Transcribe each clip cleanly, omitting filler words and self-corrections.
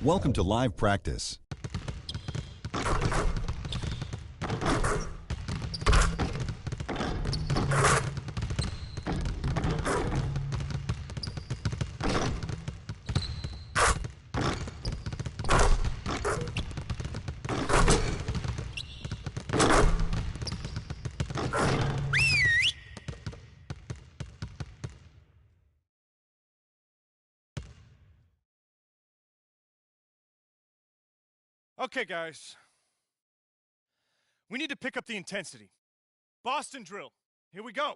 Welcome to live practice. Okay, guys. We need to pick up the intensity. Boston drill. Here we go.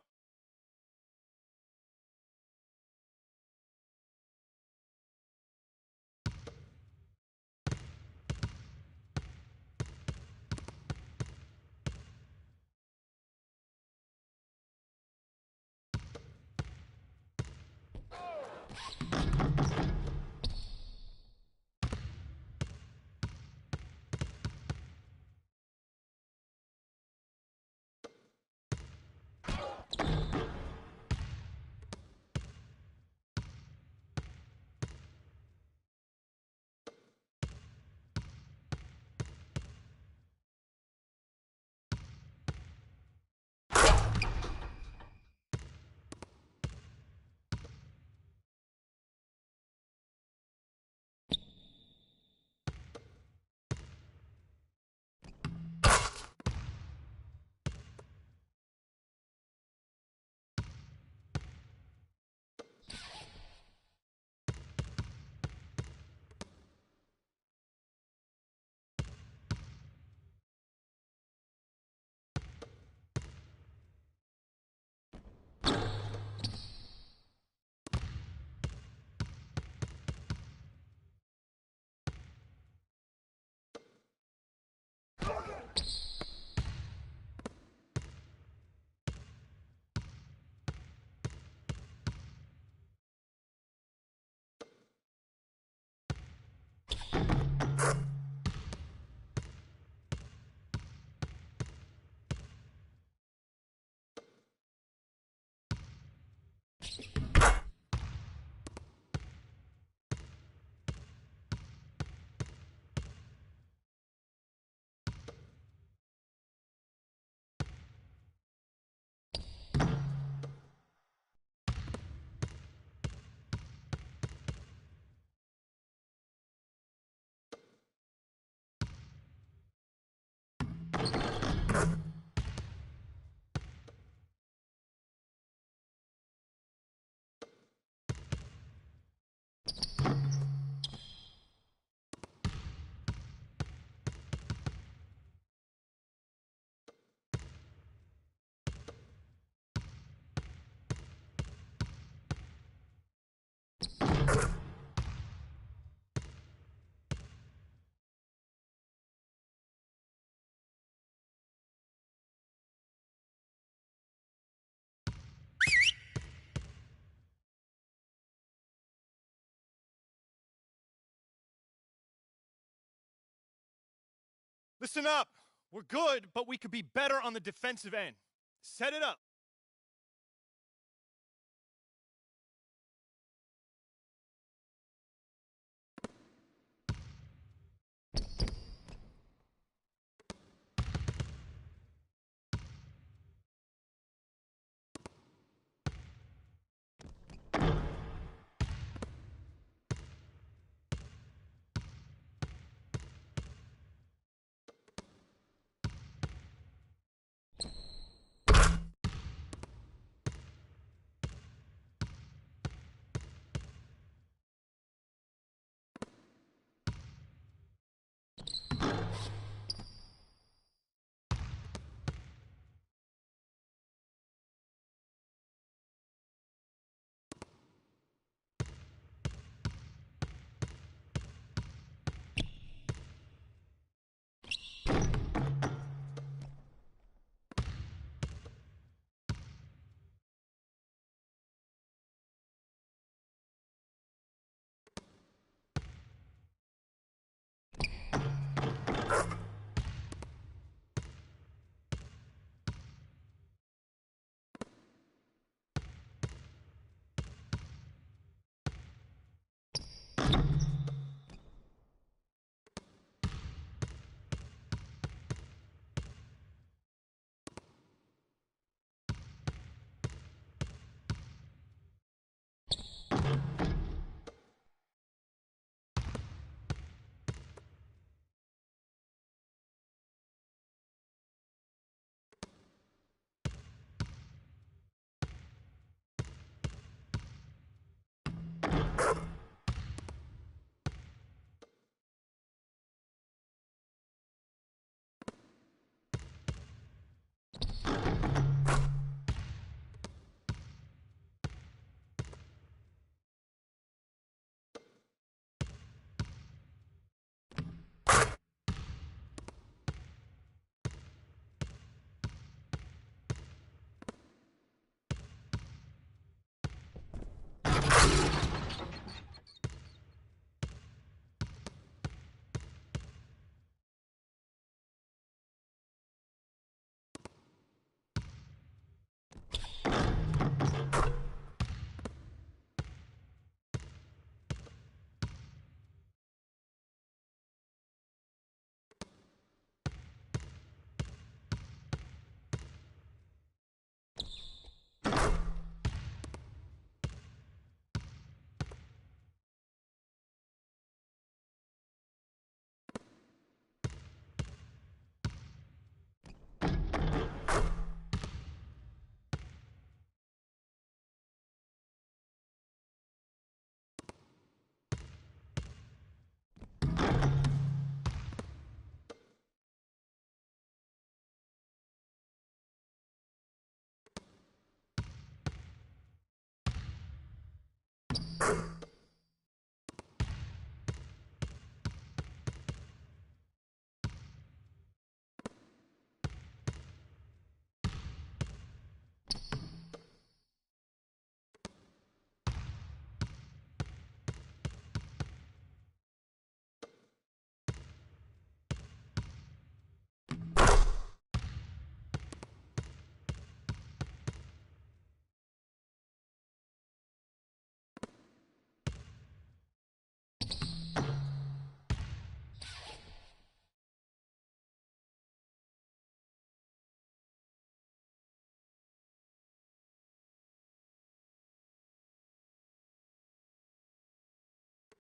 Listen up. We're good, but we could be better on the defensive end. Set it up.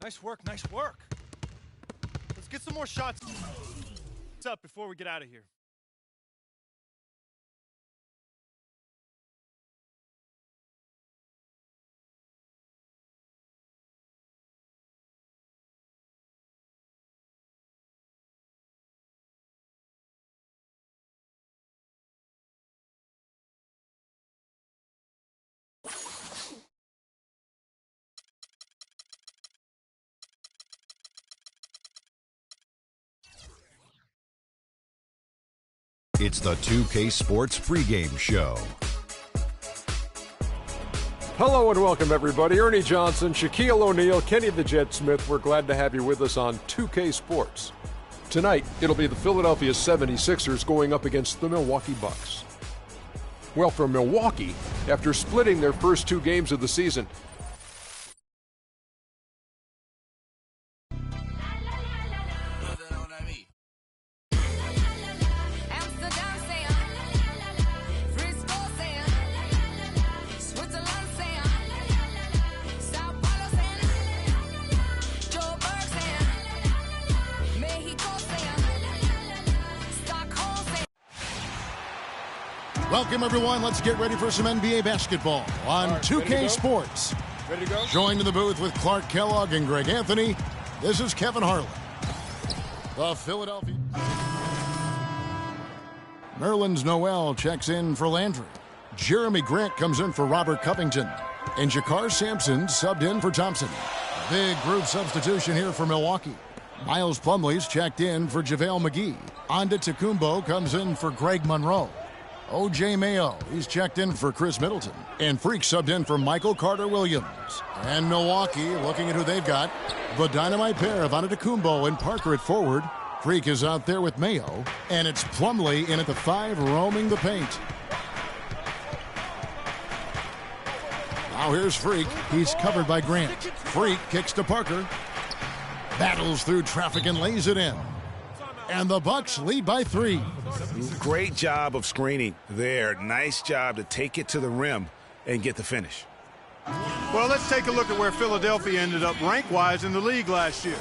Nice work, nice work. Let's get some more shots up before we get out of here. It's the 2K Sports pregame show. Hello and welcome, everybody. Ernie Johnson, Shaquille O'Neal, Kenny the Jet Smith. We're glad to have you with us on 2K Sports. Tonight, it'll be the Philadelphia 76ers going up against the Milwaukee Bucks. Well, for Milwaukee, after splitting their first two games of the season, Welcome, everyone. Let's get ready for some NBA basketball on 2K Sports. ready to go? Joined in the booth with Clark Kellogg and Greg Anthony, this is Kevin Harlan. The Philadelphia. Nerlens Noel checks in for Landry. Jeremy Grant comes in for Robert Covington. And Jakar Sampson subbed in for Thompson. Big group substitution here for Milwaukee. Miles Plumlee's checked in for JaVale McGee. Antetokounmpo comes in for Greg Monroe. O.J. Mayo, he's checked in for Chris Middleton. And Freak subbed in for Michael Carter-Williams. And Milwaukee, looking at who they've got, the dynamite pair of Antetokounmpo and Parker at forward. Freak is out there with Mayo. And it's Plumlee in at the 5, roaming the paint. Now here's Freak. He's covered by Grant. Freak kicks to Parker. Battles through traffic and lays it in. And the Bucks lead by 3. Great job of screening there. Nice job to take it to the rim and get the finish. Well, let's take a look at where Philadelphia ended up rank-wise in the league last year.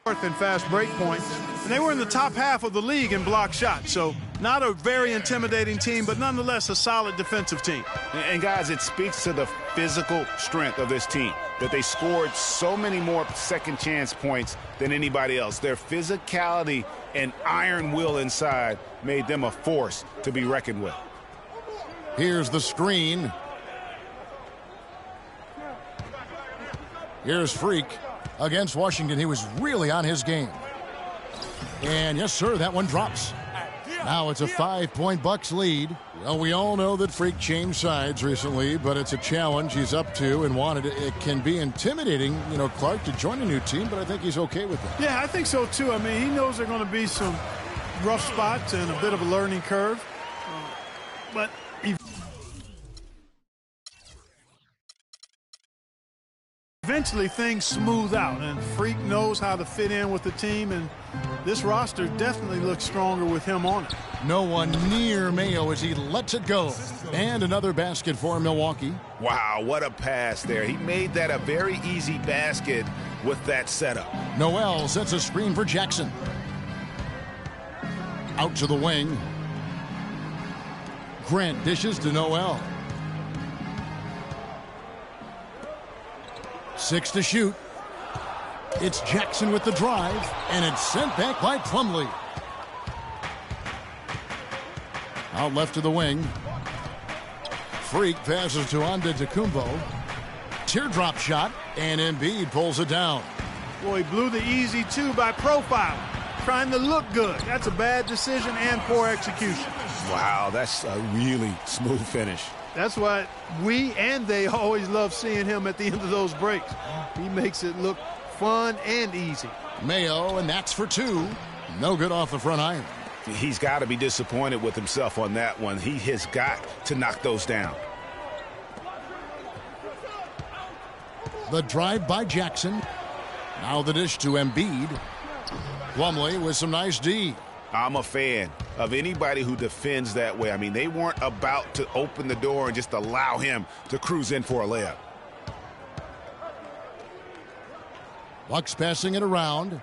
Fourth in fast break points, and they were in the top half of the league in block shots. So not a very intimidating team, but nonetheless a solid defensive team. And guys, it speaks to the physical strength of this team, that they scored so many more second chance points than anybody else. Their physicality and iron will inside made them a force to be reckoned with. Here's the screen. Here's Freak. Against Washington, he was really on his game. And yes, sir, that one drops. Now it's a 5-point Bucks lead. Well, we all know that Freak changed sides recently, but it's a challenge he's up to and wanted. It can be intimidating, you know, Clark, to join a new team, but I think he's okay with it. Yeah, I think so, too. I mean, he knows there are going to be some rough spots and a bit of a learning curve. But eventually things smooth out, and Freak knows how to fit in with the team, and this roster definitely looks stronger with him on it. No one near Mayo as he lets it go. And another basket for Milwaukee. Wow, what a pass there. He made that a very easy basket with that setup. Noel sets a screen for Jackson. Out to the wing. Grant dishes to Noel. 6 to shoot. It's Jackson with the drive, and it's sent back by Plumlee. Out left to the wing. Freak passes to Antetokounmpo. teardrop shot, and Embiid pulls it down. Boy, he blew the easy two by profile, trying to look good. That's a bad decision and poor execution. Wow, that's a really smooth finish. That's why we and they always love seeing him at the end of those breaks. He makes it look fun and easy. Mayo, and that's for two. No good off the front iron. He's got to be disappointed with himself on that one. He has got to knock those down. The drive by Jackson. Now the dish to Embiid. Plumlee with some nice D. I'm a fan of anybody who defends that way. I mean, they weren't about to open the door and just allow him to cruise in for a layup. Bucks passing it around.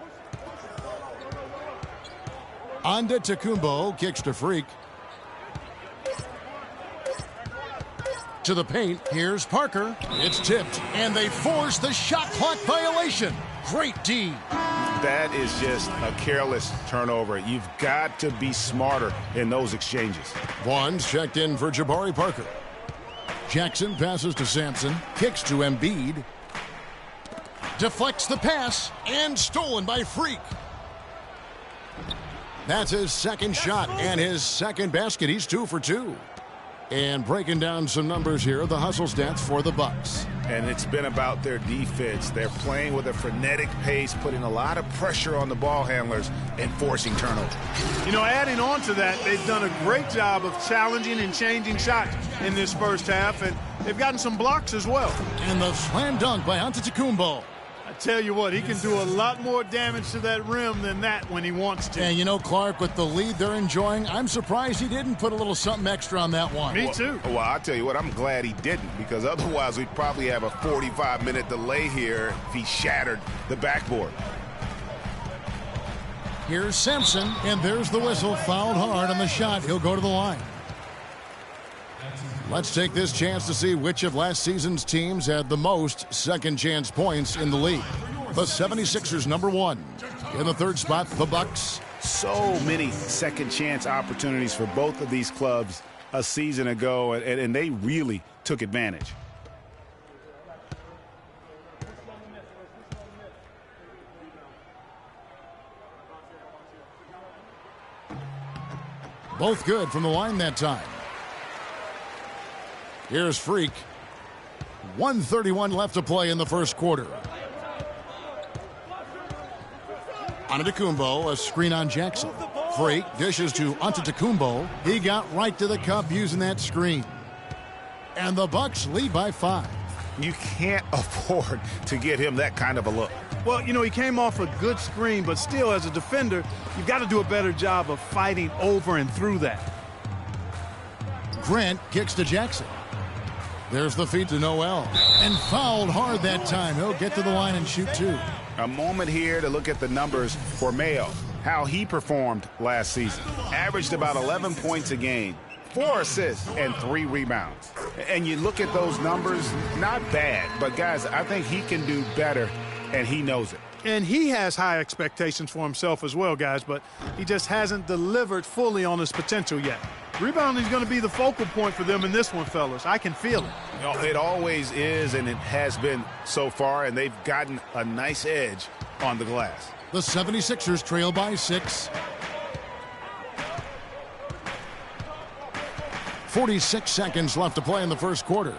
Antetokounmpo kicks to Freak. To the paint, here's Parker. It's tipped, and they force the shot clock violation. Great D. That is just a careless turnover. You've got to be smarter in those exchanges. Vaughn's checked in for Jabari Parker. Jackson passes to Sampson, kicks to Embiid. Deflects the pass, and stolen by Freak. That's his second shot and his second basket. He's 2 for 2. And breaking down some numbers here, the hustle stats for the Bucks. And it's been about their defense. They're playing with a frenetic pace, putting a lot of pressure on the ball handlers and forcing turnovers. You know, adding on to that, they've done a great job of challenging and changing shots in this first half, and they've gotten some blocks as well. And the slam dunk by Antetokounmpo. I tell you what, he can do a lot more damage to that rim than that when he wants to. And you know, Clark, with the lead they're enjoying, I'm surprised he didn't put a little something extra on that one. Me too. Well, I'll tell you what, I'm glad he didn't, because otherwise we'd probably have a 45-minute delay here if he shattered the backboard. Here's Sampson, and there's the whistle. Fouled hard on the shot. He'll go to the line. Let's take this chance to see which of last season's teams had the most second chance points in the league. The 76ers #1. In the third spot, the Bucks. So many second chance opportunities for both of these clubs a season ago, and they really took advantage. Both good from the line that time. Here's Freak. 1:31 left to play in the first quarter. Antetokounmpo, a screen on Jackson. Freak dishes to Antetokounmpo. He got right to the cup using that screen. And the Bucks lead by 5. You can't afford to get him that kind of a look. Well, you know, he came off a good screen, but still, as a defender, you've got to do a better job of fighting over and through that. Grant kicks to Jackson. There's the feed to Noel. And fouled hard that time. He'll get to the line and shoot 2. A moment here to look at the numbers for Mayo, how he performed last season. Averaged about 11 points a game, 4 assists, and 3 rebounds. And you look at those numbers, not bad. But, guys, I think he can do better, and he knows it. And he has high expectations for himself as well, guys, but he just hasn't delivered fully on his potential yet. Rebounding is going to be the focal point for them in this one, fellas. I can feel it. You know, it always is, and it has been so far, and they've gotten a nice edge on the glass. The 76ers trail by 6. 46 seconds left to play in the first quarter.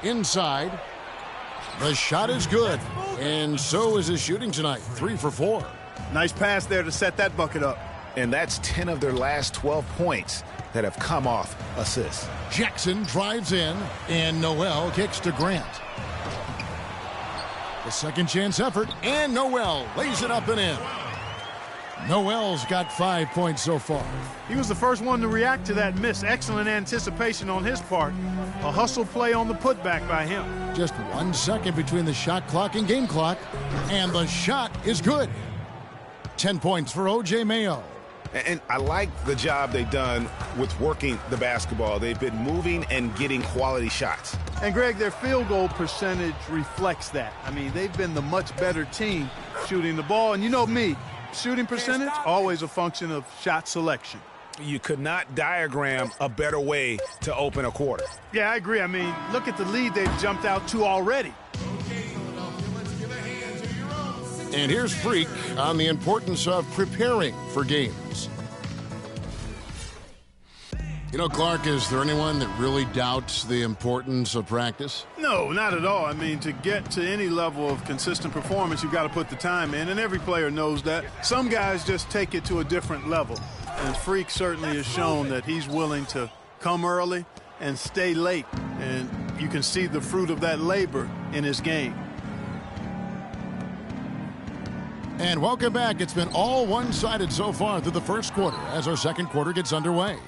Inside. The shot is good, and so is his shooting tonight. 3 for 4. Nice pass there to set that bucket up. And that's 10 of their last 12 points that have come off assists. Jackson drives in, and Noel kicks to Grant. The second chance effort, and Noel lays it up and in. Noel's got 5 points so far. He was the first one to react to that miss. Excellent anticipation on his part. A hustle play on the putback by him. Just 1 second between the shot clock and game clock, and the shot is good. 10 points for O.J. Mayo. And I like the job they've done with working the basketball. They've been moving and getting quality shots. And, Greg, their field goal percentage reflects that. I mean, they've been the much better team shooting the ball. And you know me, shooting percentage, always a function of shot selection. You could not diagram a better way to open a quarter. Yeah, I agree. I mean, look at the lead they've jumped out to already. And here's Freak on the importance of preparing for games. You know, Clark, is there anyone that really doubts the importance of practice? No, not at all. I mean, to get to any level of consistent performance, you've got to put the time in, and every player knows that. Some guys just take it to a different level, and Freak certainly has shown that he's willing to come early and stay late, and you can see the fruit of that labor in his game. And welcome back. It's been all one-sided so far through the first quarter as our second quarter gets underway.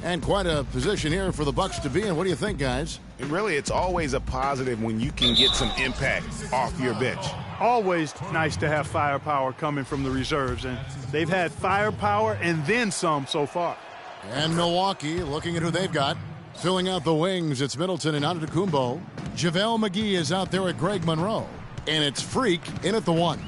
And quite a position here for the Bucks to be in. What do you think, guys? And really, it's always a positive when you can get some impact off your bench. Always nice to have firepower coming from the reserves, and they've had firepower and then some so far. And Milwaukee, looking at who they've got. Filling out the wings, it's Middleton and Antetokounmpo. JaVale McGee is out there at Greg Monroe. And it's Freak in at the 1.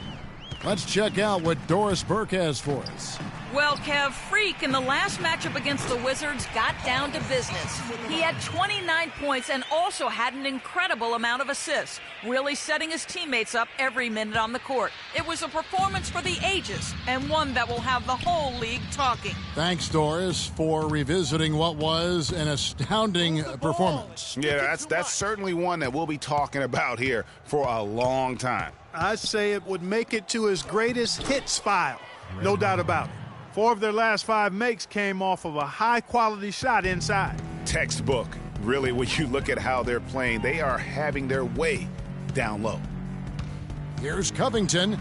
Let's check out what Doris Burke has for us. Well, Kev, Freak in the last matchup against the Wizards got down to business. He had 29 points and also had an incredible amount of assists, really setting his teammates up every minute on the court. It was a performance for the ages and one that will have the whole league talking. Thanks, Doris, for revisiting what was an astounding performance. Yeah, that's certainly one that we'll be talking about here for a long time. I'd say it would make it to his greatest hits file, no doubt about it. 4 of their last 5 makes came off of a high-quality shot inside. Textbook. Really, when you look at how they're playing, they are having their way down low. Here's Covington.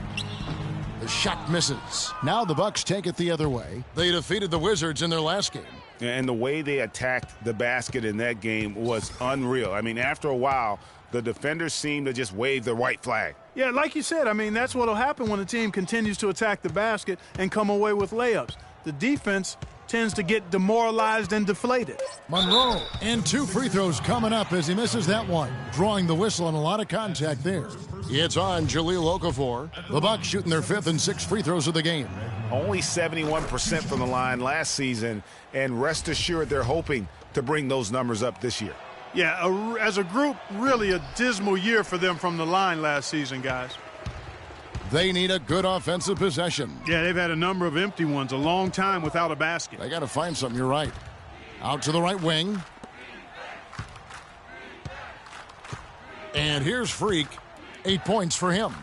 The shot misses. Now the Bucks take it the other way. They defeated the Wizards in their last game. And the way they attacked the basket in that game was unreal. I mean, after a while, the defenders seemed to just wave the white flag. Yeah, like you said, I mean, that's what will happen when the team continues to attack the basket and come away with layups. The defense tends to get demoralized and deflated. Monroe, and 2 free throws coming up as he misses that one. Drawing the whistle and a lot of contact there. It's on Jahlil Okafor. The Bucks shooting their 5th and 6th free throws of the game. Only 71% from the line last season, and rest assured they're hoping to bring those numbers up this year. Yeah, as a group, really a dismal year for them from the line last season, guys. They need a good offensive possession. Yeah, they've had a number of empty ones, a long time without a basket. They got to find something, you're right. Out to the right wing. And here's Freak. 8 points for him.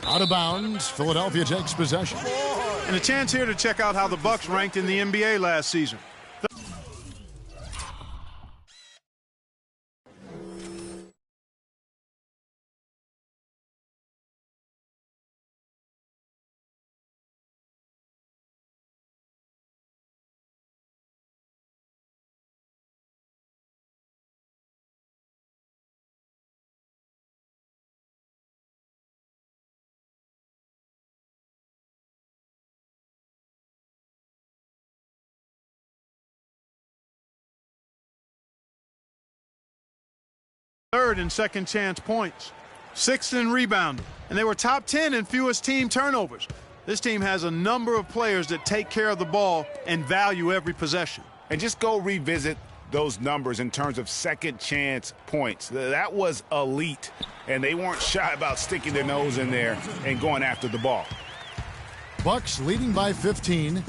Out of bounds, Philadelphia takes possession. And a chance here to check out how the Bucks ranked in the NBA last season. Third and second chance points, 6th in rebounding, and they were top 10 in fewest team turnovers. This team has a number of players that take care of the ball and value every possession. And just go revisit those numbers in terms of second chance points. That was elite, and they weren't shy about sticking their nose in there and going after the ball. Bucks leading by 15.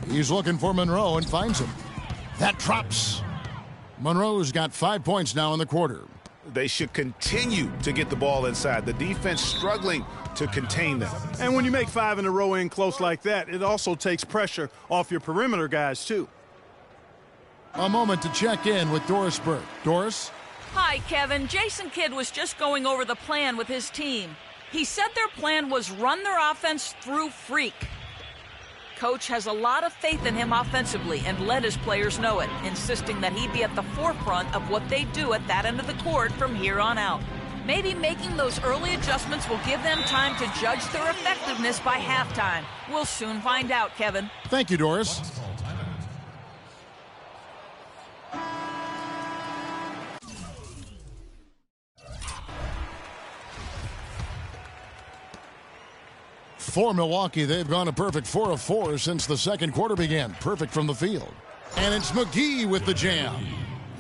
He's looking for Monroe and finds him. That drops. Monroe's got 5 points now in the quarter. They should continue to get the ball inside. The defense struggling to contain them. And when you make 5 in a row in close like that, it also takes pressure off your perimeter guys, too. A moment to check in with Doris Burke. Doris? Hi, Kevin. Jason Kidd was just going over the plan with his team. He said their plan was run their offense through Freak. Coach has a lot of faith in him offensively and let his players know it, insisting that he be at the forefront of what they do at that end of the court from here on out. Maybe making those early adjustments will give them time to judge their effectiveness by halftime. We'll soon find out, Kevin. Thank you, Doris. For Milwaukee, they've gone a perfect 4 of 4 since the second quarter began. Perfect from the field. And it's McGee with the jam.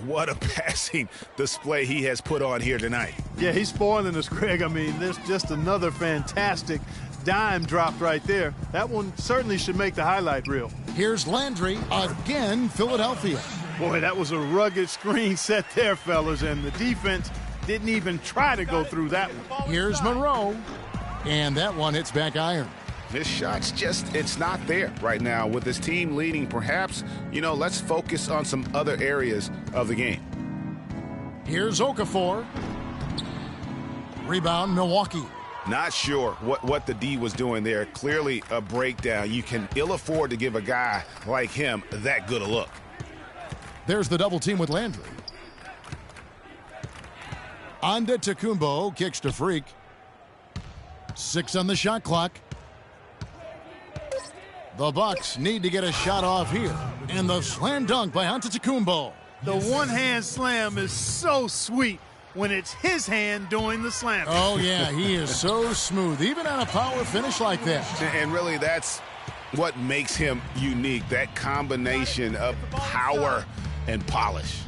What a passing display he has put on here tonight. Yeah, he's spoiling us, Greg. I mean, there's just another fantastic dime dropped right there. That one certainly should make the highlight reel. Here's Landry again, Philadelphia. Boy, that was a rugged screen set there, fellas, and the defense didn't even try to go through that one. Here's Monroe, and that one hits back iron. His shot's just, it's not there right now. With his team leading, perhaps, let's focus on some other areas of the game. Here's Okafor. Rebound, Milwaukee. Not sure what the D was doing there. Clearly a breakdown. You can ill afford to give a guy like him that good a look. There's the double team with Landry. Antetokounmpo kicks to Freak. 6 on the shot clock. The Bucks need to get a shot off here. And the slam dunk by Antetokounmpo. The one-hand slam is so sweet when it's his hand doing the slam. Oh, yeah, he is so smooth, even on a power finish like that. And really, that's what makes him unique, that combination of power and polish.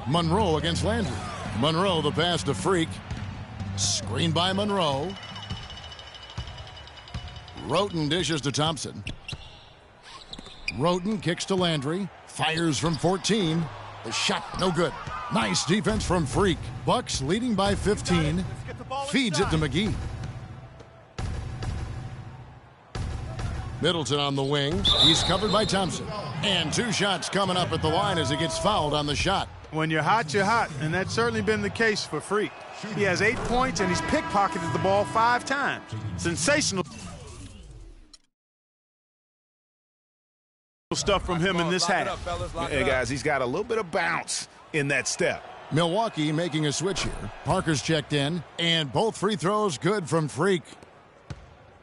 Monroe against Landry. Monroe, the pass to Freak. Screen by Monroe. Roten dishes to Thompson. Roten kicks to Landry. Fires from 14. The shot, no good. Nice defense from Freak. Bucks leading by 15. Feeds it to McGee. Middleton on the wing. He's covered by Thompson. And 2 shots coming up at the line as he gets fouled on the shot. When you're hot, and that's certainly been the case for Freak. He has 8 points, and he's pickpocketed the ball 5 times. Sensational stuff from him in this half. Hey, guys, he's got a little bit of bounce in that step. Milwaukee making a switch here. Parker's checked in, and both free throws good from Freak.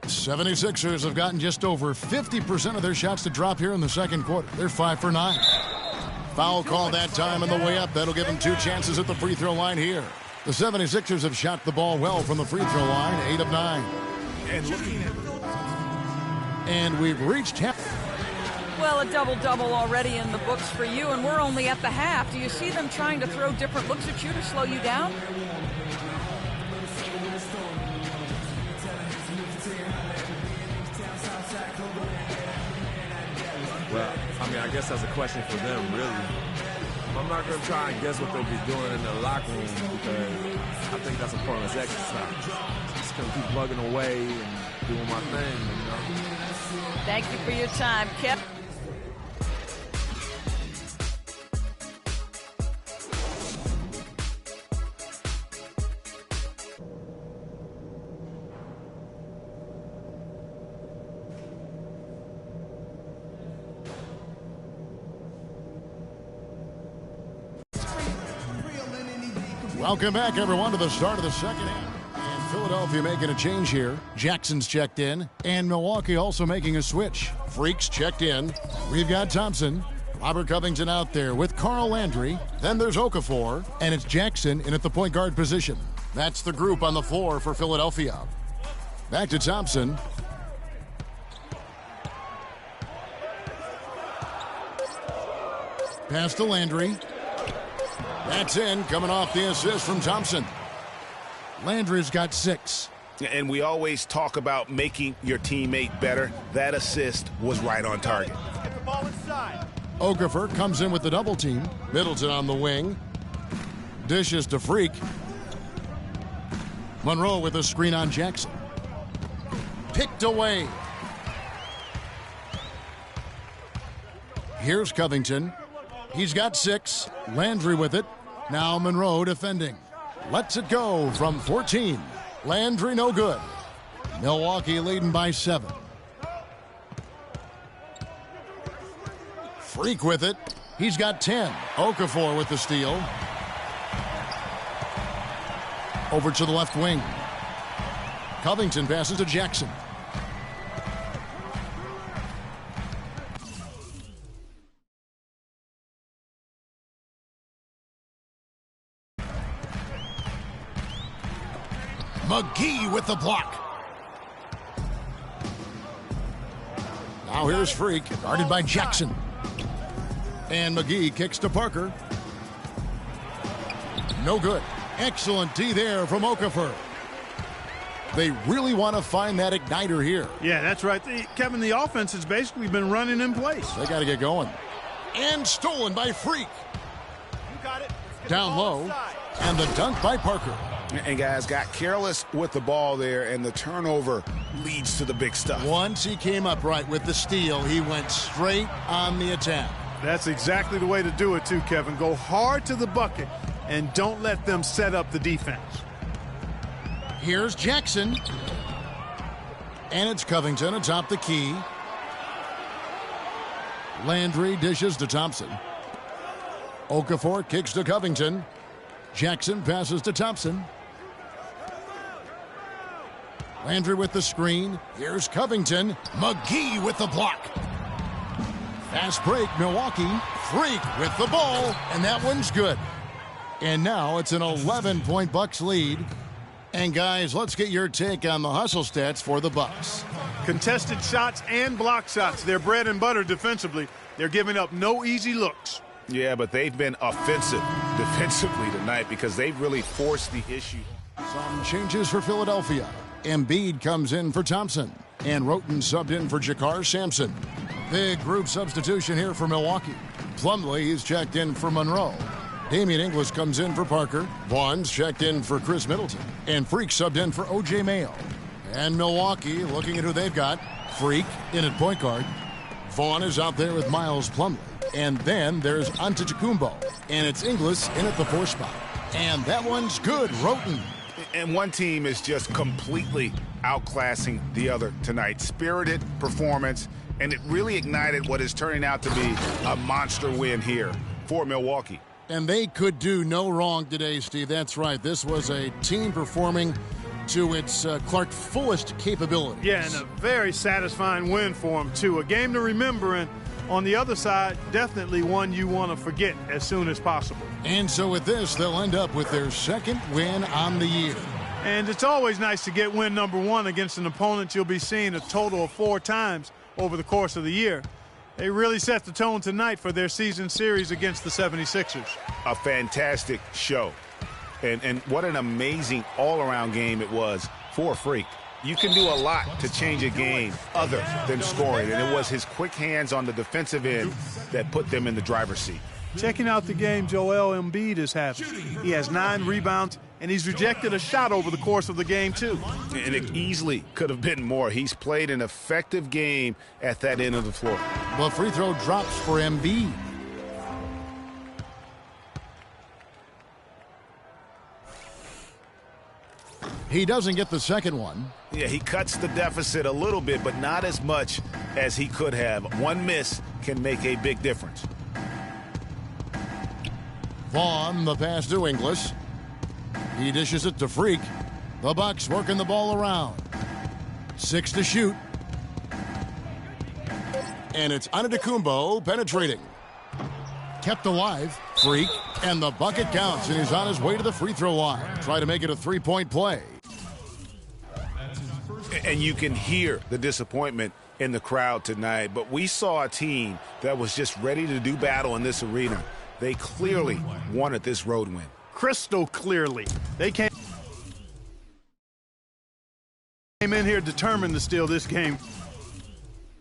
76ers have gotten just over 50% of their shots to drop here in the second quarter. They're 5 for 9. Foul call that time on the way up. That'll give them 2 chances at the free throw line here. The 76ers have shot the ball well from the free throw line, 8 of 9. And we've reached half. Well, a double-double already in the books for you, and we're only at the half. Do you see them trying to throw different looks at you to slow you down? Well, I guess that's a question for them, really. I'm not going to try and guess what they'll be doing in the locker room because I think that's a pointless exercise. Just going to keep plugging away and doing my thing, Thank you for your time, Kip. Welcome back, everyone, to the start of the second half. And Philadelphia making a change here. Jackson's checked in, and Milwaukee also making a switch. Freaks checked in. We've got Thompson. Robert Covington out there with Carl Landry. Then there's Okafor, and it's Jackson in at the point guard position. That's the group on the floor for Philadelphia. Back to Thompson. Pass to Landry. That's in, coming off the assist from Thompson. Landry's got 6. And we always talk about making your teammate better. That assist was right on target. Get the ball inside. Okafor comes in with the double team. Middleton on the wing. Dishes to Freak. Monroe with a screen on Jackson. Picked away. Here's Covington. He's got 6. Landry with it. Now Monroe defending. Lets it go from 14. Landry no good. Milwaukee leading by 7. Freak with it. He's got 10. Okafor with the steal. Over to the left wing. Covington passes to Jackson. McGee with the block. Now here's Freak, guarded by Jackson. And McGee kicks to Parker. No good. Excellent D there from Okafor. They really want to find that igniter here. Yeah, that's right. Kevin, the offense has basically been running in place. They got to get going. And stolen by Freak. You got it. Down low. And the dunk by Parker. And guys got careless with the ball there, and the turnover leads to the big stuff. Once he came up right with the steal, he went straight on the attack. That's exactly the way to do it too, Kevin. Go hard to the bucket and don't let them set up the defense. Here's Jackson. And it's Covington atop the key. Landry dishes to Thompson. Okafor kicks to Covington. Jackson passes to Thompson. Landry with the screen. Here's Covington. McGee with the block. Fast break, Milwaukee. Freak with the ball, and that one's good. And now it's an 11-point Bucks lead. And guys, let's get your take on the hustle stats for the Bucks. Contested shots and block shots. They're bread and butter defensively. They're giving up no easy looks. Yeah, but they've been offensive defensively tonight because they've really forced the issue. Some changes for Philadelphia. Embiid comes in for Thompson. And Roten subbed in for Jakar Sampson. Big group substitution here for Milwaukee. Plumlee is checked in for Monroe. Damian Inglis comes in for Parker. Vaughn's checked in for Chris Middleton. And Freak subbed in for O.J. Mayo. And Milwaukee, looking at who they've got. Freak in at point guard. Vaughn is out there with Miles Plumlee. And then there's Antetokounmpo. And it's Inglis in at the 4 spot. And that one's good, Roten. And one team is just completely outclassing the other tonight. Spirited performance, and it really ignited what is turning out to be a monster win here for Milwaukee. And they could do no wrong today, Steve. That's right. This was a team performing to its Clark fullest capabilities. Yeah, and a very satisfying win for them, too. A game to remember, and on the other side, definitely one you want to forget as soon as possible. And so with this, they'll end up with their second win on the year. And it's always nice to get win number 1 against an opponent you'll be seeing a total of 4 times over the course of the year. They really set the tone tonight for their season series against the 76ers. A fantastic show. And what an amazing all-around game it was for Freak. You can do a lot to change a game other than scoring, and it was his quick hands on the defensive end that put them in the driver's seat. Checking out the game Joel Embiid is having. He has 9 rebounds, and he's rejected a shot over the course of the game, too. And it easily could have been more. He's played an effective game at that end of the floor. The free throw drops for Embiid. He doesn't get the second one. Yeah, he cuts the deficit a little bit, but not as much as he could have. One miss can make a big difference. Vaughn, the pass to Inglis. He dishes it to Freak. The Bucks working the ball around. 6 to shoot. And it's Antetokounmpo penetrating. Kept alive. Freak. And the bucket counts, and he's on his way to the free throw line. Try to make it a 3-point play. And you can hear the disappointment in the crowd tonight. But we saw a team that was just ready to do battle in this arena. They clearly wanted this road win. Crystal clearly. They came in here determined to steal this game,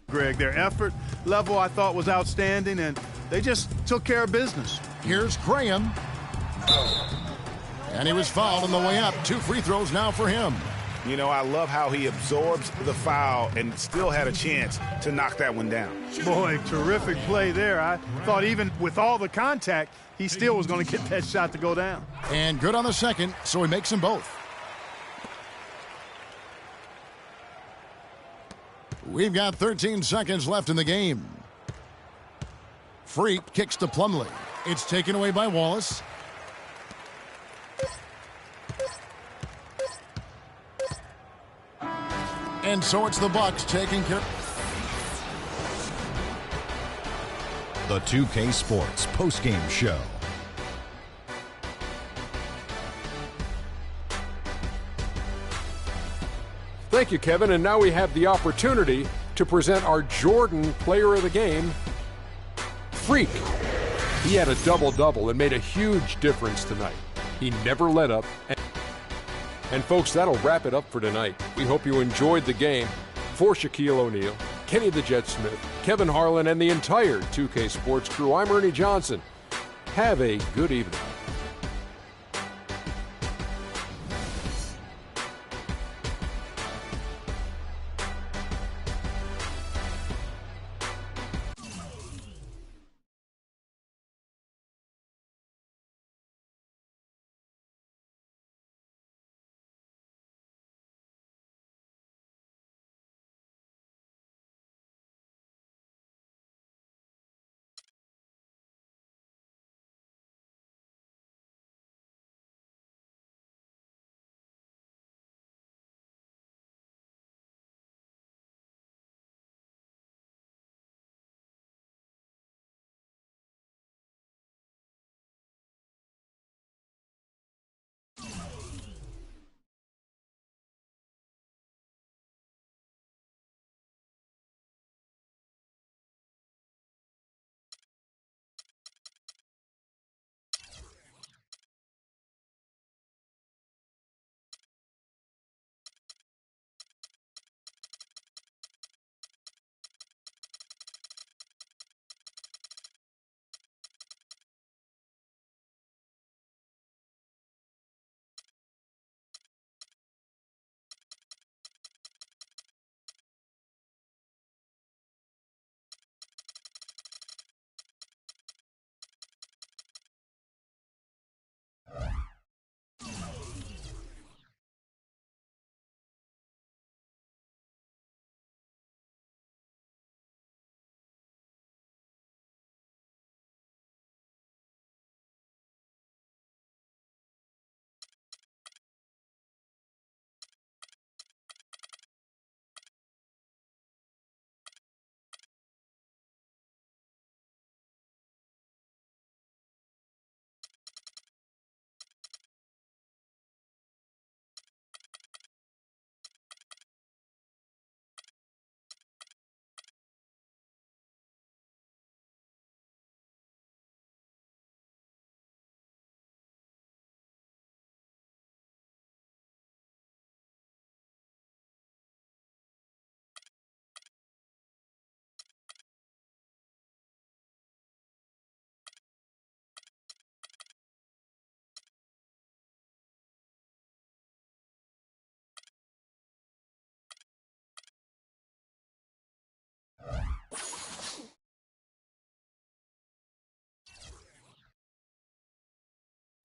Greg. Their effort level, I thought, was outstanding, and they just took care of business. Here's Graham. And he was fouled on the way up. 2 free throws now for him. You know, I love how he absorbs the foul and still had a chance to knock that one down. Boy, terrific play there. I thought even with all the contact, he still was going to get that shot to go down. And good on the second, so he makes them both. We've got 13 seconds left in the game. Freak kicks to Plumlee. It's taken away by Wallace. And so it's the Bucks taking care. The 2K Sports postgame show. Thank you, Kevin. And now we have the opportunity to present our Jordan Player of the Game, Freak. He had a double-double and made a huge difference tonight. He never let up. And folks, that'll wrap it up for tonight. We hope you enjoyed the game. For Shaquille O'Neal, Kenny the Jet Smith, Kevin Harlan, and the entire 2K Sports crew, I'm Ernie Johnson. Have a good evening.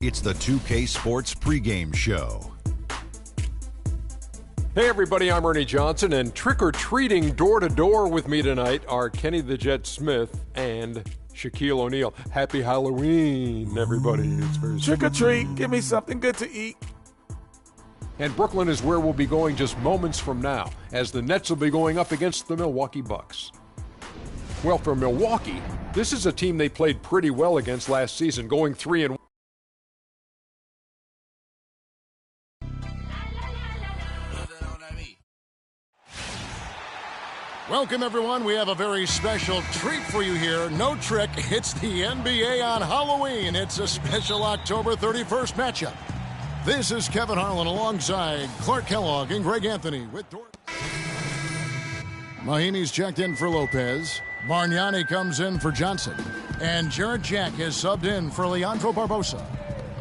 It's the 2K Sports pregame show. Hey everybody, I'm Ernie Johnson, and trick-or-treating door-to-door with me tonight are Kenny the Jet Smith and Shaquille O'Neal. Happy Halloween, everybody. It's very Trick or treat, give me something good to eat. And Brooklyn is where we'll be going just moments from now, as the Nets will be going up against the Milwaukee Bucks. Well, for Milwaukee, this is a team they played pretty well against last season, going 3-1. Welcome, everyone. We have a very special treat for you here. No trick, it's the NBA on Halloween. It's a special October 31st matchup. This is Kevin Harlan alongside Clark Kellogg and Greg Anthony with Mahinmi's checked in for Lopez. Bargnani comes in for Johnson. And Jarrett Jack has subbed in for Leandro Barbosa.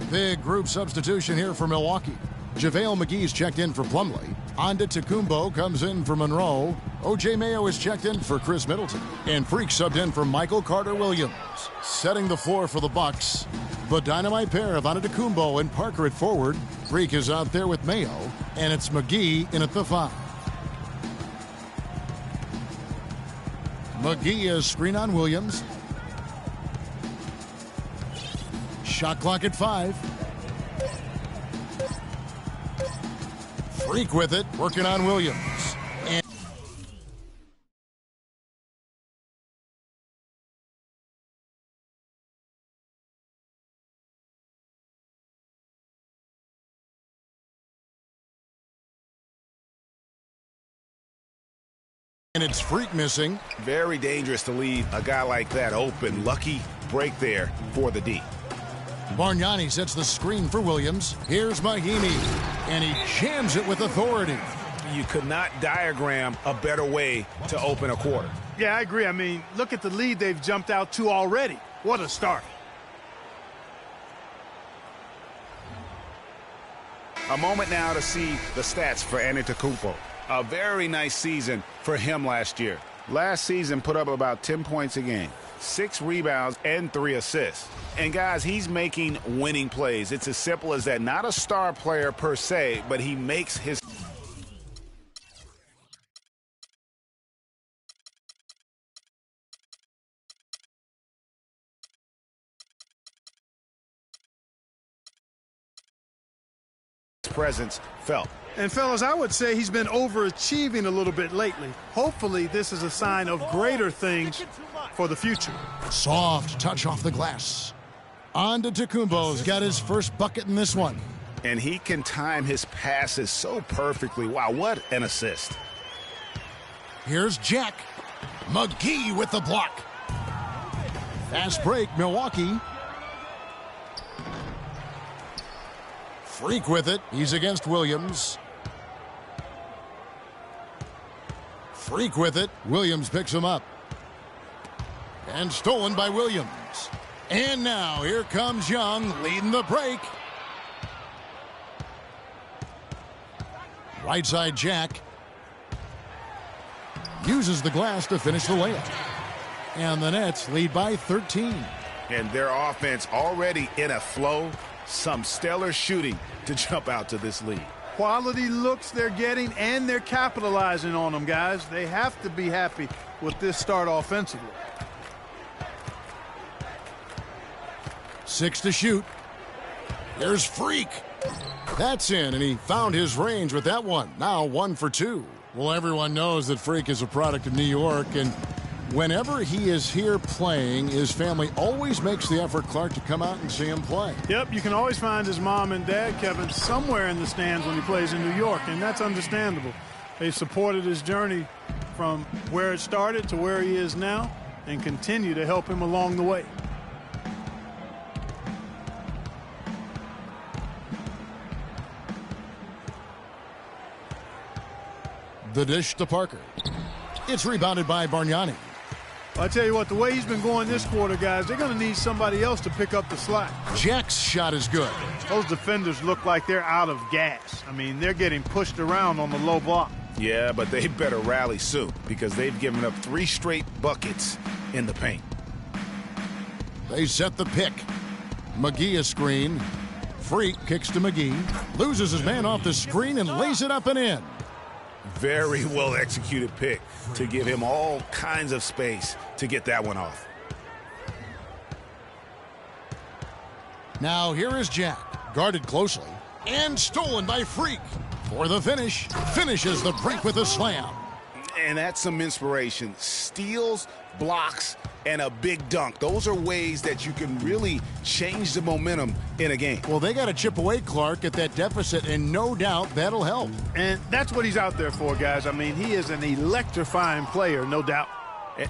A big group substitution here for Milwaukee. JaVale McGee's checked in for Plumlee. Antetokounmpo comes in for Monroe. O.J. Mayo is checked in for Chris Middleton. And Freak subbed in for Michael Carter-Williams. Setting the floor for the Bucks, the dynamite pair of Antetokounmpo and Parker at forward. Freak is out there with Mayo, and it's McGee in at the 5. McGee is screen on Williams. Shot clock at 5. Freak with it, working on Williams. And it's Freak missing. Very dangerous to leave a guy like that open. Lucky break there for the D. Bargnani sets the screen for Williams. Here's Mahinmi, and he jams it with authority. You could not diagram a better way to open a quarter. Yeah, I agree. I mean, look at the lead they've jumped out to already. What a start. A moment now to see the stats for Antetokounmpo. A very nice season for him last year. Last season put up about 10 points a game, 6 rebounds, and 3 assists. And guys, he's making winning plays. It's as simple as that. Not a star player per se, but he makes his presence felt. And, fellas, I would say he's been overachieving a little bit lately. Hopefully, this is a sign of greater things for the future. Soft touch off the glass. On to Tacumbo's got his first bucket in this one. And he can time his passes so perfectly. Wow, what an assist. Here's Jack. McGee with the block. Fast break, Milwaukee. Freak with it. He's against Williams. Freak with it. Williams picks him up. And stolen by Williams. And now here comes Young leading the break. Right side Jack. Uses the glass to finish the layup. And the Nets lead by 13. And their offense already in a flow. Some stellar shooting to jump out to this lead. Quality looks they're getting, and they're capitalizing on them, guys. They have to be happy with this start offensively. 6 to shoot. There's Freak. That's in, and he found his range with that one. Now 1 for 2. Well, everyone knows that Freak is a product of New York, and whenever he is here playing, his family always makes the effort, Clark, to come out and see him play. Yep, you can always find his mom and dad, Kevin, somewhere in the stands when he plays in New York, and that's understandable. They've supported his journey from where it started to where he is now and continue to help him along the way. The dish to Parker. It's rebounded by Bargnani. I tell you what, the way he's been going this quarter, guys, they're going to need somebody else to pick up the slack. Jack's shot is good. Those defenders look like they're out of gas. I mean, they're getting pushed around on the low block. Yeah, but they better rally soon because they've given up 3 straight buckets in the paint. They set the pick. McGee a screen. Freak kicks to McGee. Loses his man off the screen and lays it up and in. Very well executed pick to give him all kinds of space to get that one off. Now here is Jack, guarded closely, and stolen by Freak. For the finish, finishes the break with a slam. And that's some inspiration. Steals, blocks, and a big dunk. Those are ways that you can really change the momentum in a game. Well, they got to chip away, Clark, at that deficit, and no doubt that'll help. And that's what he's out there for, guys. I mean, he is an electrifying player, no doubt.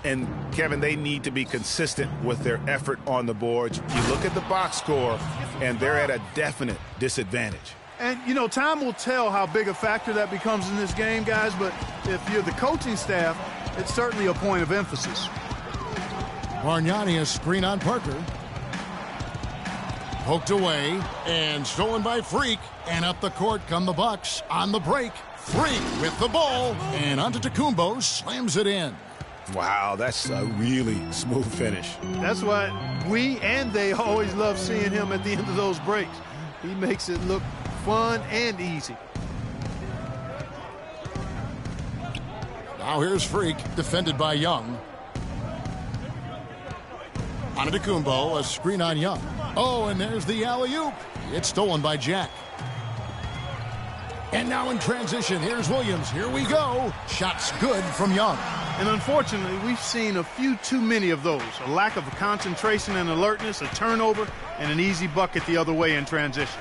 And Kevin, they need to be consistent with their effort on the boards. You look at the box score, and they're at a definite disadvantage. And, you know, time will tell how big a factor that becomes in this game, guys, but if you're the coaching staff, it's certainly a point of emphasis. Bargnani a screen on Parker. Poked away and stolen by Freak. And up the court come the Bucks on the break. Freak with the ball. And onto Tacumbo, slams it in. Wow, that's a really smooth finish. That's why we and they always love seeing him at the end of those breaks. He makes it look fun and easy. Now here's Freak, defended by Young. Antetokounmpo, a screen on Young. Oh, and there's the alley-oop. It's stolen by Jack. And now in transition, here's Williams. Here we go. Shots good from Young. And unfortunately, we've seen a few too many of those. A lack of concentration and alertness, a turnover, and an easy bucket the other way in transition.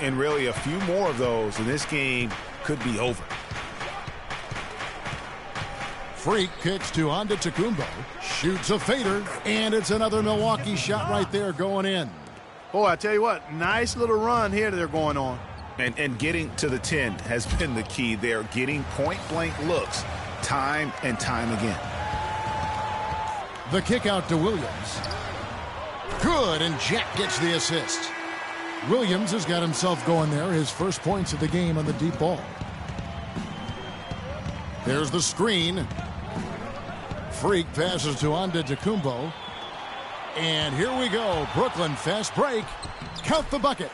And really a few more of those, and this game could be over. Freak kicks to Antetokounmpo, shoots a fader, and it's another Milwaukee shot right there going in. Boy, I tell you what, nice little run here they're going on. And getting to the 10 has been the key. They're getting point-blank looks time and time again. The kick out to Williams. Good, and Jack gets the assist. Williams has got himself going there, his first points of the game on the deep ball. There's the screen. Freak passes to Antetokounmpo. And here we go. Brooklyn fast break. Count the bucket.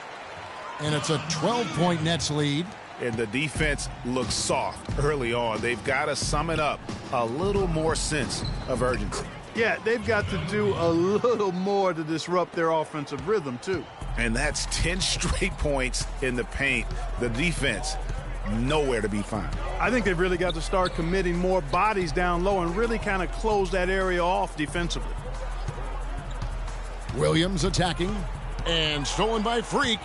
And it's a 12-point Nets lead. And the defense looks soft early on. They've got to sum it up. A little more sense of urgency. Yeah, they've got to do a little more to disrupt their offensive rhythm, too. And that's 10 straight points in the paint. The defense, nowhere to be found. I think they've really got to start committing more bodies down low and really kind of close that area off defensively. Williams attacking, and stolen by Freak.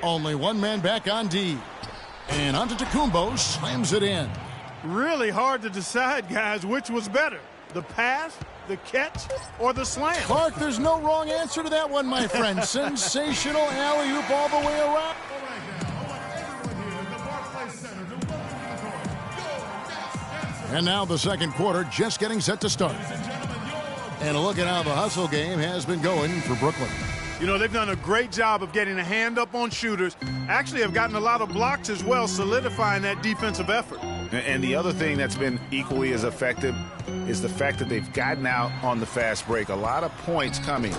Only one man back on D. And Antetokounmpo slams it in. Really hard to decide, guys, which was better. The pass, the catch, or the slam? Clark, there's no wrong answer to that one, my friend. Sensational alley-oop all the way around. And now the second quarter just getting set to start. And look at how the hustle game has been going for Brooklyn. You know, they've done a great job of getting a hand up on shooters. Actually have gotten a lot of blocks as well, solidifying that defensive effort. And the other thing that's been equally as effective is the fact that they've gotten out on the fast break. A lot of points coming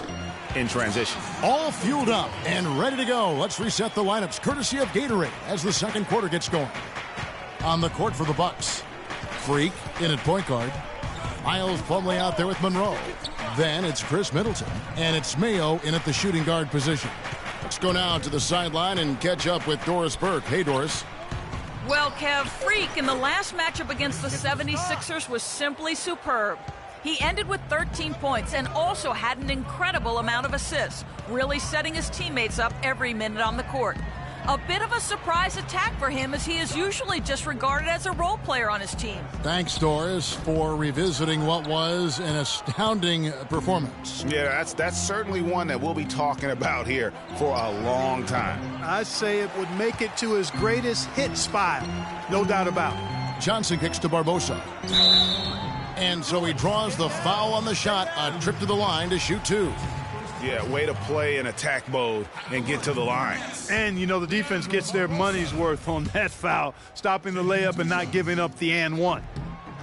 in transition. All fueled up and ready to go. Let's reset the lineups courtesy of Gatorade as the second quarter gets going. On the court for the Bucks, Freak in at point guard. Miles Plumlee out there with Monroe. Then it's Chris Middleton, and it's Mayo in at the shooting guard position. Let's go now to the sideline and catch up with Doris Burke. Hey, Doris. Well, Kev, Freak in the last matchup against the 76ers was simply superb. He ended with 13 points and also had an incredible amount of assists, really setting his teammates up every minute on the court. A bit of a surprise attack for him, as he is usually just regarded as a role player on his team. Thanks, Doris, for revisiting what was an astounding performance. Yeah, that's certainly one that we'll be talking about here for a long time. I'd say it would make it to his greatest hit spot, no doubt about it. Johnson kicks to Barbosa. And so he draws the foul on the shot, a trip to the line to shoot two. Yeah, way to play in attack mode and get to the line. And, you know, the defense gets their money's worth on that foul, stopping the layup and not giving up the and one.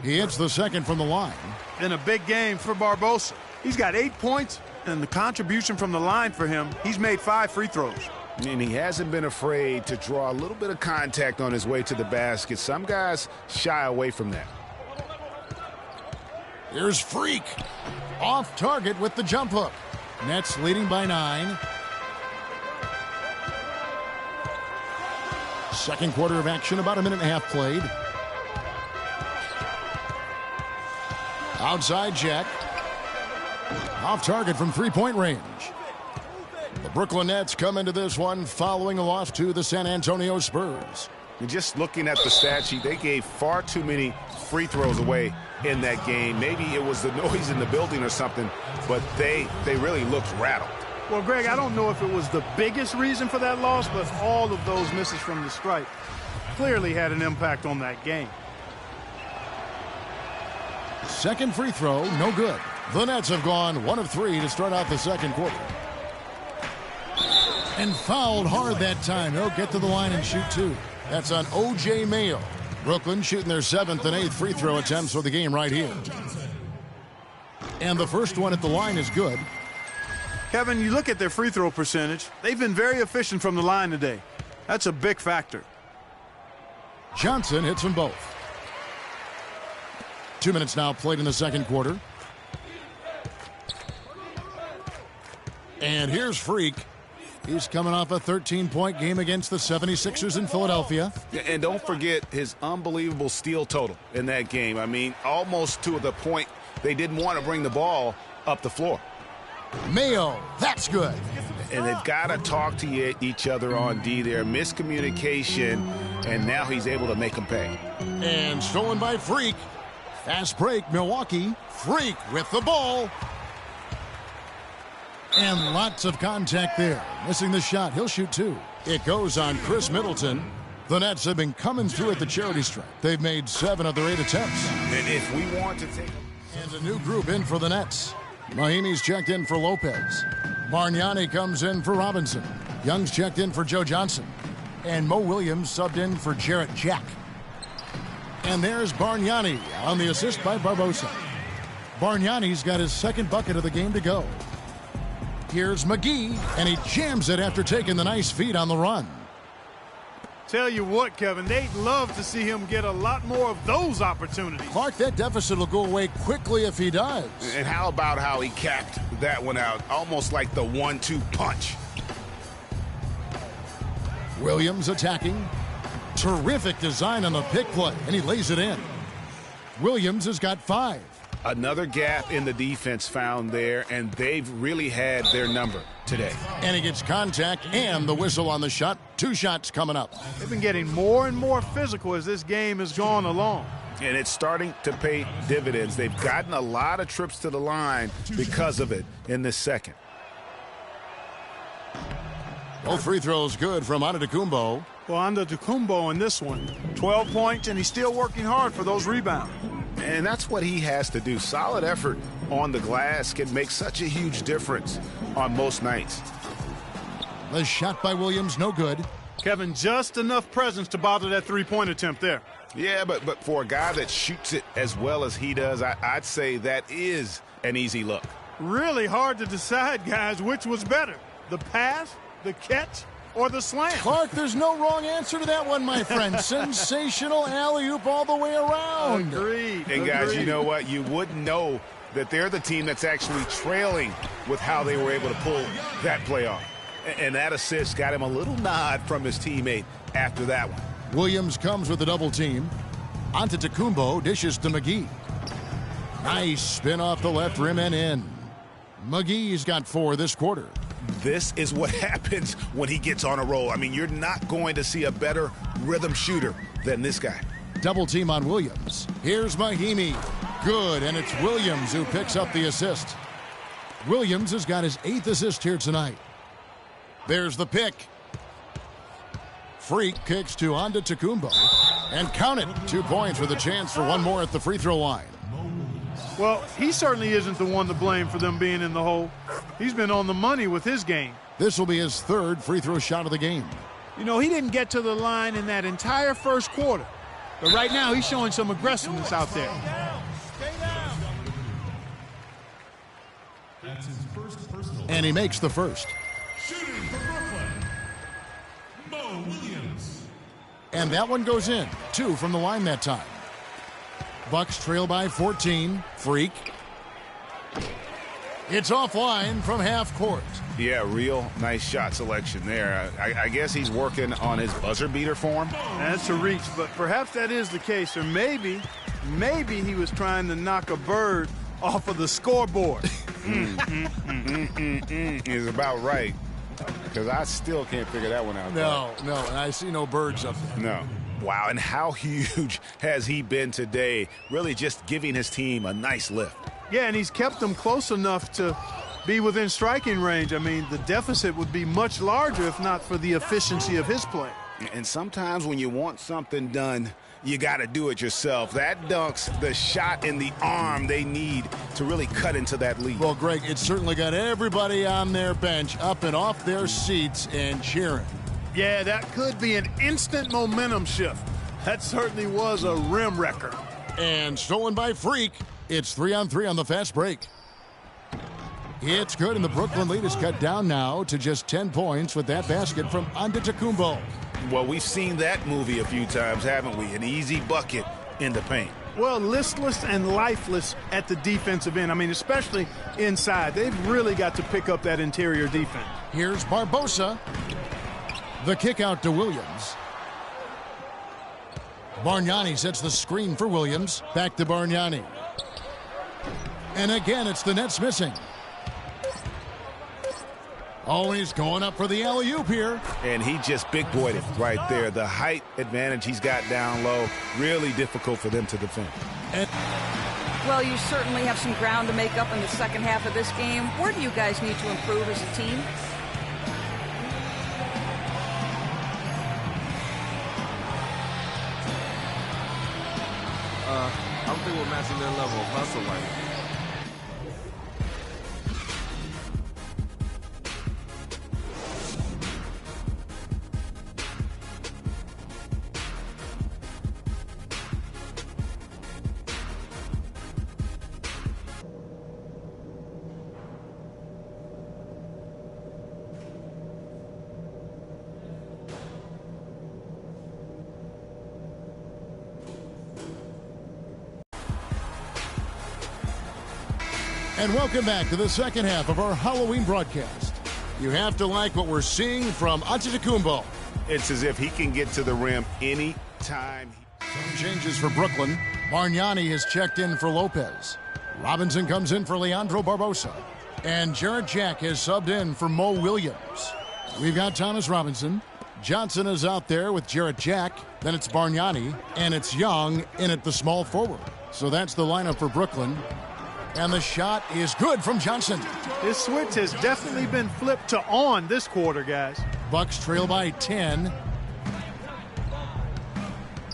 He hits the second from the line. In a big game for Barbosa. He's got 8 points, and the contribution from the line for him, he's made 5 free throws. And he hasn't been afraid to draw a little bit of contact on his way to the basket. Some guys shy away from that. Here's Freak. Off target with the jump hook. Nets leading by 9. Second quarter of action, about a minute and a half played. Outside Jack. Off target from three-point range. The Brooklyn Nets come into this one following a loss to the San Antonio Spurs. And just looking at the stat sheet, they gave far too many free throws away in that game. Maybe it was the noise in the building or something, but they really looked rattled. Well, Greg, I don't know if it was the biggest reason for that loss, but all of those misses from the stripe clearly had an impact on that game. Second free throw, no good. The Nets have gone 1 of 3 to start out the second quarter. And fouled hard that time. He'll get to the line and shoot two. That's on O.J. Mayo. Brooklyn shooting their 7th and 8th free throw attempts for the game right here. And the first one at the line is good. Kevin, you look at their free throw percentage. They've been very efficient from the line today. That's a big factor. Johnson hits them both. 2 minutes now played in the second quarter. And here's Freak. He's coming off a 13-point game against the 76ers in Philadelphia. And don't forget his unbelievable steal total in that game. I mean, almost to the point they didn't want to bring the ball up the floor. Mayo, that's good. And they've got to talk to each other on D there. Miscommunication, and now he's able to make them pay. And stolen by Freak. Fast break, Milwaukee. Freak with the ball. And lots of contact there. Missing the shot. He'll shoot 2. It goes on Chris Middleton. The Nets have been coming through at the charity stripe. They've made 7 of their 8 attempts. And if we want to take... And a new group in for the Nets. Mahimi's checked in for Lopez. Bargnani comes in for Robinson. Young's checked in for Joe Johnson. And Mo Williams subbed in for Jarrett Jack. And there's Bargnani on the assist by Barbosa. Bargnani's got his second bucket of the game to go. Here's McGee, and he jams it after taking the nice feed on the run. Tell you what, Kevin, they'd love to see him get a lot more of those opportunities. Clark, that deficit will go away quickly if he does. And how about how he capped that one out, almost like the 1-2 punch. Williams attacking. Terrific design on the pick play, and he lays it in. Williams has got 5. Another gap in the defense found there, and they've really had their number today. And he gets contact and the whistle on the shot. 2 shots coming up. They've been getting more and more physical as this game has gone along. And it's starting to pay dividends. They've gotten a lot of trips to the line because of it in this second. Both free throws good from Antetokounmpo. Well, Antetokounmpo in this one. 12 points, and he's still working hard for those rebounds. And that's what he has to do. Solid effort on the glass can make such a huge difference on most nights. The shot by Williams, no good. Kevin, just enough presence to bother that three-point attempt there. Yeah, but for a guy that shoots it as well as he does, I'd say that is an easy look. Really hard to decide, guys, which was better, the pass, the catch, or the slam. Clark, there's no wrong answer to that one, my friend. Sensational alley-oop all the way around. Agreed. And guys, you know what? You wouldn't know that they're the team that's actually trailing with how they were able to pull that play off. And that assist got him a little nod from his teammate after that one. Williams comes with a double team. Antetokounmpo dishes to McGee. Nice spin off the left rim and in. McGee's got 4 this quarter. This is what happens when he gets on a roll. I mean, you're not going to see a better rhythm shooter than this guy. Double team on Williams. Here's Mahimi. Good, and it's Williams who picks up the assist. Williams has got his 8th assist here tonight. There's the pick. Freak kicks to Antetokounmpo. And count it. 2 points with a chance for one more at the free throw line. Well, he certainly isn't the one to blame for them being in the hole. He's been on the money with his game. This will be his 3rd free throw shot of the game. You know, he didn't get to the line in that entire first quarter. But right now, he's showing some aggressiveness out there. And he makes the first. Shooting for Brooklyn, Mo Williams. And that one goes in. 2 from the line that time. Bucks trail by 14. Freak. It's offline from half court. Yeah, real nice shot selection there. I guess he's working on his buzzer beater form. That's a reach, but perhaps that is the case. Or maybe he was trying to knock a bird off of the scoreboard. Is about right. Because I still can't figure that one out. No, and I see no birds up there. No. Wow, and how huge has he been today? Really just giving his team a nice lift. Yeah, and he's kept them close enough to be within striking range. I mean, the deficit would be much larger if not for the efficiency of his play. And sometimes when you want something done, you got to do it yourself. That dunk's the shot in the arm they need to really cut into that lead. Well, Greg, it's certainly got everybody on their bench up and off their seats and cheering. Yeah, that could be an instant momentum shift. That certainly was a rim wrecker. And stolen by Freak. It's 3-on-3 on the fast break. It's good, and the Brooklyn lead is cut down now to just 10 points with that basket from Antetokounmpo. Well, we've seen that movie a few times, haven't we? An easy bucket in the paint. Well, listless and lifeless at the defensive end. I mean, especially inside. They've really got to pick up that interior defense. Here's Barbosa. The kick out to Williams. Bargnani sets the screen for Williams. Back to Bargnani. And again, it's the Nets missing. Oh, he's going up for the alley-oop here. And he just big-boyed it right there. The height advantage he's got down low, really difficult for them to defend. Well, you certainly have some ground to make up in the second half of this game. Where do you guys need to improve as a team? I don't think we're matching their level of hustle right now. And welcome back to the second half of our Halloween broadcast. You have to like what we're seeing from Antetokounmpo. It's as if he can get to the rim any time. Some changes for Brooklyn. Bargnani has checked in for Lopez. Robinson comes in for Leandro Barbosa. And Jarrett Jack has subbed in for Mo Williams. We've got Thomas Robinson. Johnson is out there with Jarrett Jack. Then it's Bargnani. And it's Young in at the small forward. So that's the lineup for Brooklyn. And the shot is good from Johnson. His switch has definitely been flipped to on this quarter, guys. Bucks trail by 10.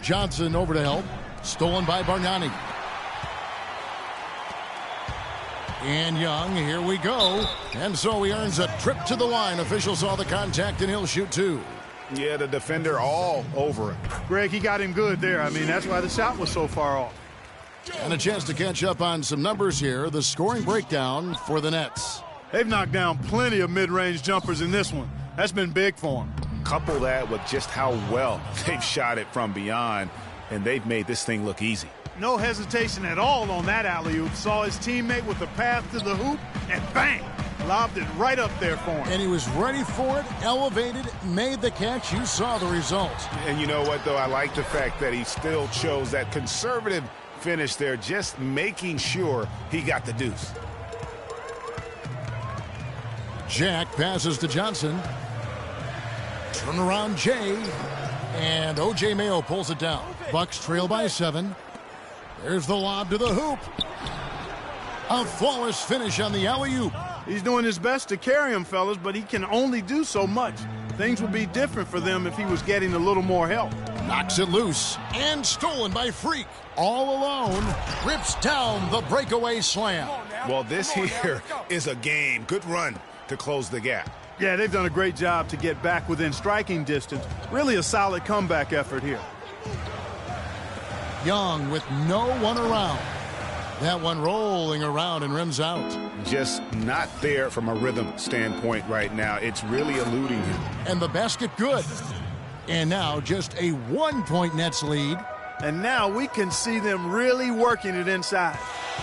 Johnson over to help. Stolen by Bargnani. And Young, here we go. And so he earns a trip to the line. Officials saw the contact, and he'll shoot two. Yeah, the defender all over him. Greg, he got him good there. I mean, that's why the shot was so far off. And a chance to catch up on some numbers here. The scoring breakdown for the Nets. They've knocked down plenty of mid-range jumpers in this one. That's been big for them. Couple that with just how well they've shot it from beyond, and they've made this thing look easy. No hesitation at all on that alley-oop. Saw his teammate with the path to the hoop, and bang! Lobbed it right up there for him. And he was ready for it, elevated, made the catch. You saw the result. And you know what, though? I like the fact that he still chose that conservative finish there, just making sure he got the deuce. Jack passes to Johnson. Turn around Jay. And O.J. Mayo pulls it down. Bucks trail by 7. There's the lob to the hoop. A flawless finish on the alley-oop. He's doing his best to carry him, fellas, but he can only do so much. Things would be different for them if he was getting a little more help. Knocks it loose and stolen by Freak. All alone, rips down the breakaway slam. Well, this here is a game. Good run to close the gap. Yeah, they've done a great job to get back within striking distance. Really a solid comeback effort here. Young with no one around. That one rolling around and rims out. Just not there from a rhythm standpoint right now. It's really eluding him. And the basket good. And now just a 1-point Nets lead. And now we can see them really working it inside.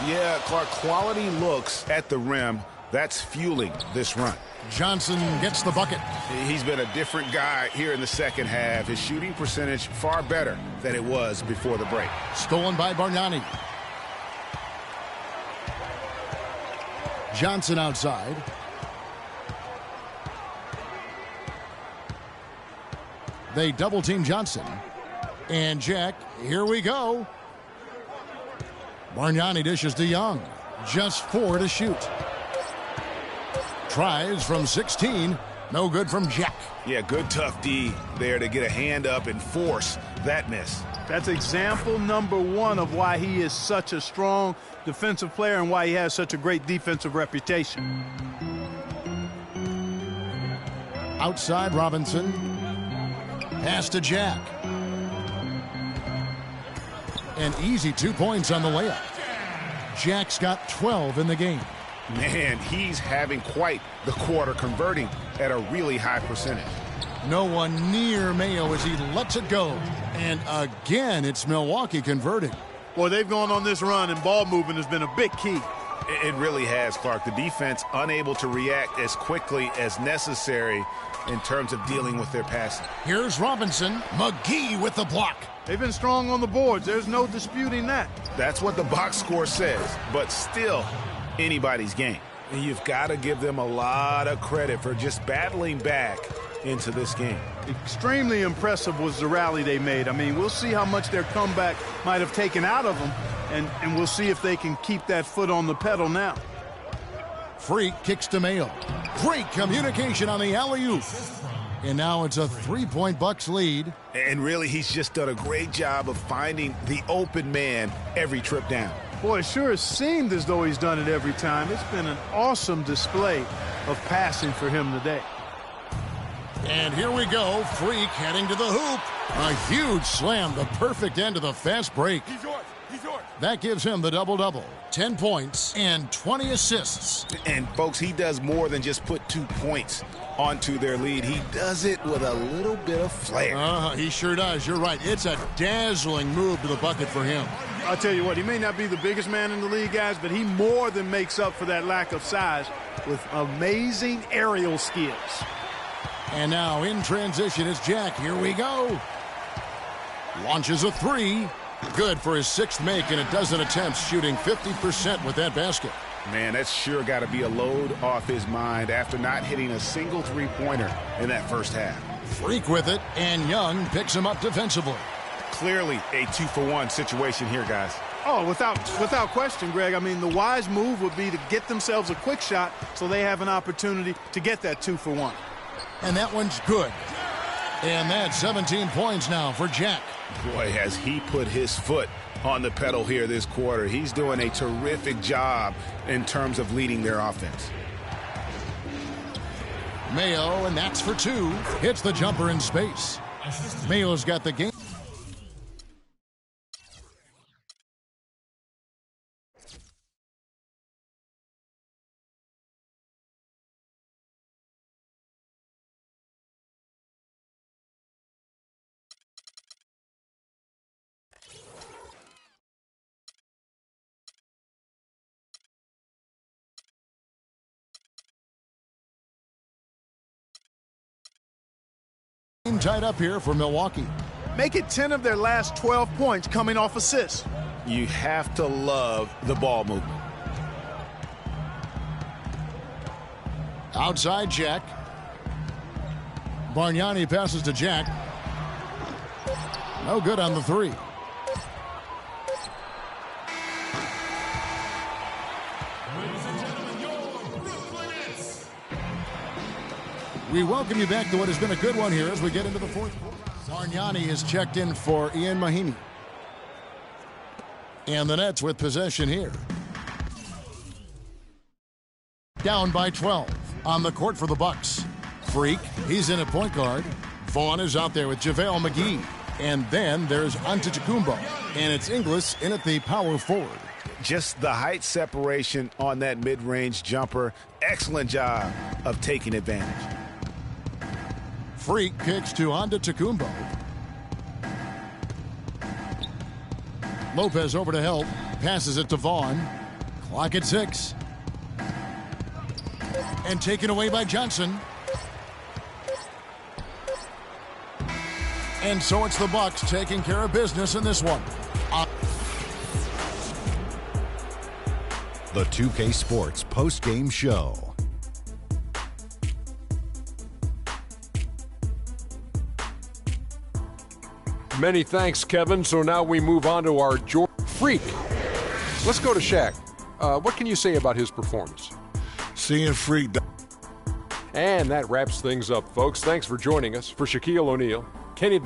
Yeah, Clark, quality looks at the rim. That's fueling this run. Johnson gets the bucket. He's been a different guy here in the second half. His shooting percentage far better than it was before the break. Stolen by Bargnani. Johnson outside. They double-team Johnson. And Jack, here we go. Bargnani dishes to Young. Just 4 to shoot. Tries from 16. No good from Jack. Yeah, good tough D there to get a hand up and force that miss. That's example number 1 of why he is such a strong defensive player and why he has such a great defensive reputation. Outside Robinson. Pass to Jack. An easy 2 points on the layup. Jack's got 12 in the game. Man, he's having quite the quarter, converting at a really high percentage. No one near Mayo as he lets it go. And again, it's Milwaukee converting. Boy, they've gone on this run, and ball movement has been a big key. It really has, Clark. The defense unable to react as quickly as necessary in terms of dealing with their passing. Here's Robinson. McGee with the block. They've been strong on the boards. There's no disputing that. That's what the box score says, but still anybody's game. And you've got to give them a lot of credit for just battling back into this game. Extremely impressive was the rally they made. I mean, we'll see how much their comeback might have taken out of them, and we'll see if they can keep that foot on the pedal now. Freak kicks to Mayo. Great communication on the alley-oop. And now it's a 3-point Bucks lead. And really, he's just done a great job of finding the open man every trip down. Boy, it sure has seemed as though he's done it every time. It's been an awesome display of passing for him today. And here we go. Freak heading to the hoop. A huge slam, the perfect end of the fast break. He's yours. He's yours. That gives him the double-double. 10 points and 20 assists. And, folks, he does more than just put 2 points onto their lead. He does it with a little bit of flair. He sure does. You're right. It's a dazzling move to the bucket for him. I'll tell you what, he may not be the biggest man in the league, guys, but he more than makes up for that lack of size with amazing aerial skills. And now in transition is Jack. Here we go. Launches a three. Good for his 6th make in a dozen attempts, shooting 50% with that basket. Man, that's sure got to be a load off his mind after not hitting a single three-pointer in that first half. Freak with it, and Young picks him up defensively. Clearly a 2-for-1 situation here, guys. Oh, without question, Greg. I mean, the wise move would be to get themselves a quick shot so they have an opportunity to get that 2-for-1. And that one's good. And that's 17 points now for Jack. Boy, has he put his foot on the pedal here this quarter. He's doing a terrific job in terms of leading their offense. Mayo, and that's for 2. Hits the jumper in space. Mayo's got the game. Tied up here for Milwaukee. Make it 10 of their last 12 points coming off assists. You have to love the ball movement. Outside Jack. Bargnani passes to Jack. No good on the 3. We welcome you back to what has been a good one here as we get into the 4th quarter. Bargnani is checked in for Ian Mahinmi. And the Nets with possession here. Down by 12 on the court for the Bucks. Freak, he's in at point guard. Vaughn is out there with JaVale McGee. And then there's Antetokounmpo. And it's Inglis in at the power forward. Just the height separation on that mid-range jumper. Excellent job of taking advantage. Freak kicks to Antetokounmpo. Lopez over to help. Passes it to Vaughn. Clock at 6. And taken away by Johnson. And so it's the Bucks taking care of business in this one. The 2K Sports post-game show. Many thanks, Kevin. So now we move on to our Freak. Let's go to Shaq. What can you say about his performance? Seeing Freak. And that wraps things up, folks. Thanks for joining us. For Shaquille O'Neal, Kenny